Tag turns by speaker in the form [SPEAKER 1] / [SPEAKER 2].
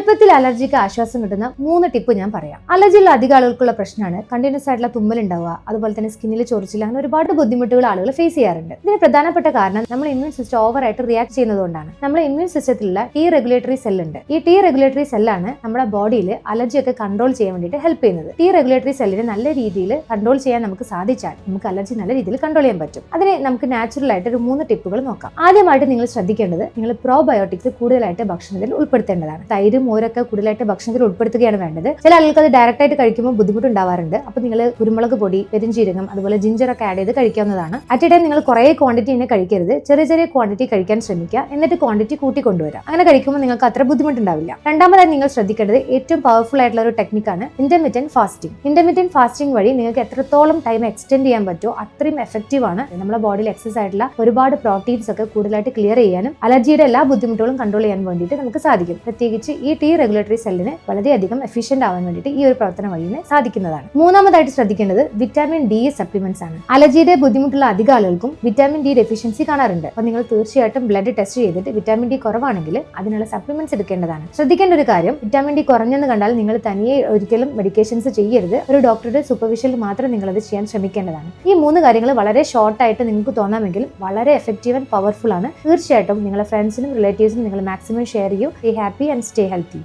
[SPEAKER 1] എളുപ്പത്തിൽ അലർജിക്ക് ആശ്വാസം കിട്ടുന്ന 3 ടിപ്പ് ഞാൻ പറയാം. അലർജിയുള്ള അധിക ആളുകൾക്കുള്ള പ്രശ്നമാണ് കണ്ടിന്യൂസ് ആയിട്ടുള്ള തുമ്മൽ ഉണ്ടാവുക, അതുപോലെ തന്നെ സ്കിന്നിൽ ചൊറിച്ചിൽ, അങ്ങനെ ഒരുപാട് ബുദ്ധിമുട്ടുകൾ ആളുകൾ ഫേസ് ചെയ്യാറുണ്ട്. ഇതിന് പ്രധാനപ്പെട്ട കാരണം നമ്മൾ ഇമ്മ്യൂൺ സിസ്റ്റം ഓവറായിട്ട് റിയാക്ട് ചെയ്യുന്നതുകൊണ്ടാണ്. നമ്മുടെ ഇമ്മ്യൂൺ സിസ്റ്റത്തിലുള്ള ടി റെഗുലേറ്ററി സെൽ ഉണ്ട്. ഈ ടി റെഗുലേറ്ററി സെല്ലാണ് നമ്മുടെ ബോഡിയിൽ അലർജിയൊക്കെ കൺട്രോൾ ചെയ്യാൻ വേണ്ടിയിട്ട് ഹെൽപ്പ് ചെയ്യുന്നത്. ടി റെഗുലേറ്ററി സെല്ലിനെ നല്ല രീതിയിൽ കൺട്രോൾ ചെയ്യാൻ നമുക്ക് സാധിച്ചാൽ നമുക്ക് അലർജി നല്ല രീതിയിൽ കൺട്രോൾ ചെയ്യാൻ പറ്റും. അതിന് നമുക്ക് നാച്ചുറൽ ആയിട്ട് ഒരു 3 ടിപ്പുകൾ നോക്കാം. ആദ്യമായിട്ട് നിങ്ങൾ ശ്രദ്ധിക്കേണ്ടത്, നിങ്ങൾ പ്രോബയോട്ടിക്സ് കൂടുതലായിട്ട് ഭക്ഷണത്തിൽ ഉൾപ്പെടുത്തേണ്ടതാണ്. തൈരും മോരൊക്കെ കൂടുതലായിട്ട് ഭക്ഷണത്തിൽ ഉൾപ്പെടുത്തുകയാണ് വേണ്ടത്. ചില ആളുകൾക്ക് അത് ഡയറക്റ്റ് ആയിട്ട് കഴിക്കുമ്പോൾ ബുദ്ധിമുട്ടുണ്ടാവാറുണ്ട്. അപ്പോൾ നിങ്ങൾ കുരുമുളക് പൊടി, പെരുംജീരകം, അതുപോലെ ജിഞ്ചർ ഒക്കെ ആഡ് ചെയ്ത് കഴിക്കാവുന്നതാണ്. അറ്റ് എ ടൈം നിങ്ങൾ കുറേ ക്വാണ്ടിറ്റി തന്നെ കഴിക്കരുത്. ചെറിയ ചെറിയ ക്വാണ്ടിറ്റി കഴിക്കാൻ ശ്രമിക്കുക. എന്നിട്ട് ക്വാണ്ടിറ്റി കൂട്ടിക്കൊണ്ടുവരാം. അങ്ങനെ കഴിക്കുമ്പോൾ നിങ്ങൾക്ക് അത്ര ബുദ്ധിമുട്ടുണ്ടാവില്ല. രണ്ടാമതായി നിങ്ങൾ ശ്രദ്ധിക്കേണ്ടത് ഏറ്റവും പവർഫുൾ ആയിട്ടുള്ള ഒരു ടെക്നിക്കാണ് ഇന്റർമിറ്റന്റ് ഫാസ്റ്റിംഗ്. ഇന്റർമിറ്റന്റ് ഫാസ്റ്റിംഗ് വഴി നിങ്ങൾക്ക് എത്രത്തോളം ടൈം എക്സ്റ്റെൻഡ് ചെയ്യാൻ പറ്റുമോ അത്രയും എഫക്റ്റീവ് ആണ്. നമ്മുടെ ബോഡിയിൽ എക്സസ് ആയിട്ടുള്ള ഒരുപാട് പ്രോട്ടീൻസ് ഒക്കെ കൂടുതലായിട്ട് ക്ലിയർ ചെയ്യാനും അലർജിയുടെ എല്ലാ ബുദ്ധിമുട്ടുകളും കൺട്രോൾ ചെയ്യാൻ വേണ്ടിയിട്ട് നമുക്ക് സാധിക്കും. പ്രത്യേകിച്ച് ഈ ടി റെഗുലേറ്ററി സെല്ലിന് വളരെയധികം എഫിഷ്യന്റ് ആവാൻ വേണ്ടിയിട്ട് ഈ ഒരു പ്രവർത്തനം വഴി സാധിക്കുന്നതാണ്. മൂന്നാമതായിട്ട് ശ്രദ്ധിക്കേണ്ടത് വിറ്റാമിൻ ഡി സപ്ലിമെന്റ്സ് ആണ്. അലർജിയുടെ ബുദ്ധിമുട്ടുള്ള അധിക ആളുകൾക്കും വിറ്റാമിൻ ഡി ഡെഫിഷ്യൻസി കാണാറുണ്ട്. അപ്പോൾ നിങ്ങൾ തീർച്ചയായിട്ടും ബ്ലഡ് ടെസ്റ്റ് ചെയ്തിട്ട് വിറ്റാമിൻ ഡി കുറവാണെങ്കിൽ അതിനുള്ള സപ്ലിമെന്റ്സ് എടുക്കേണ്ടതാണ്. ശ്രദ്ധിക്കേണ്ട ഒരു കാര്യം, വിറ്റാമിൻ ഡി കുറഞ്ഞെന്ന് കണ്ടാൽ നിങ്ങൾ തനിയെ ഒരിക്കലും മെഡിക്കേഷൻസ് ചെയ്യരുത്. ഒരു ഡോക്ടറുടെ സൂപ്പർവിഷനിൽ മാത്രം നിങ്ങൾ അത് ചെയ്യാൻ ശ്രമിക്കേണ്ടതാണ്. ഈ 3 കാര്യങ്ങൾ വളരെ ഷോർട്ടായിട്ട് നിങ്ങൾക്ക് തോന്നാമെങ്കിലും വളരെ എഫക്റ്റീവ് ആൻഡ് പവർഫുൾ ആണ്. തീർച്ചയായിട്ടും നിങ്ങളുടെ ഫ്രണ്ട്സിനും റിലേറ്റീവ്സിനും നിങ്ങൾ മാക്സിമം ഷെയർ ചെയ്യൂ. Stay happy and stay healthy.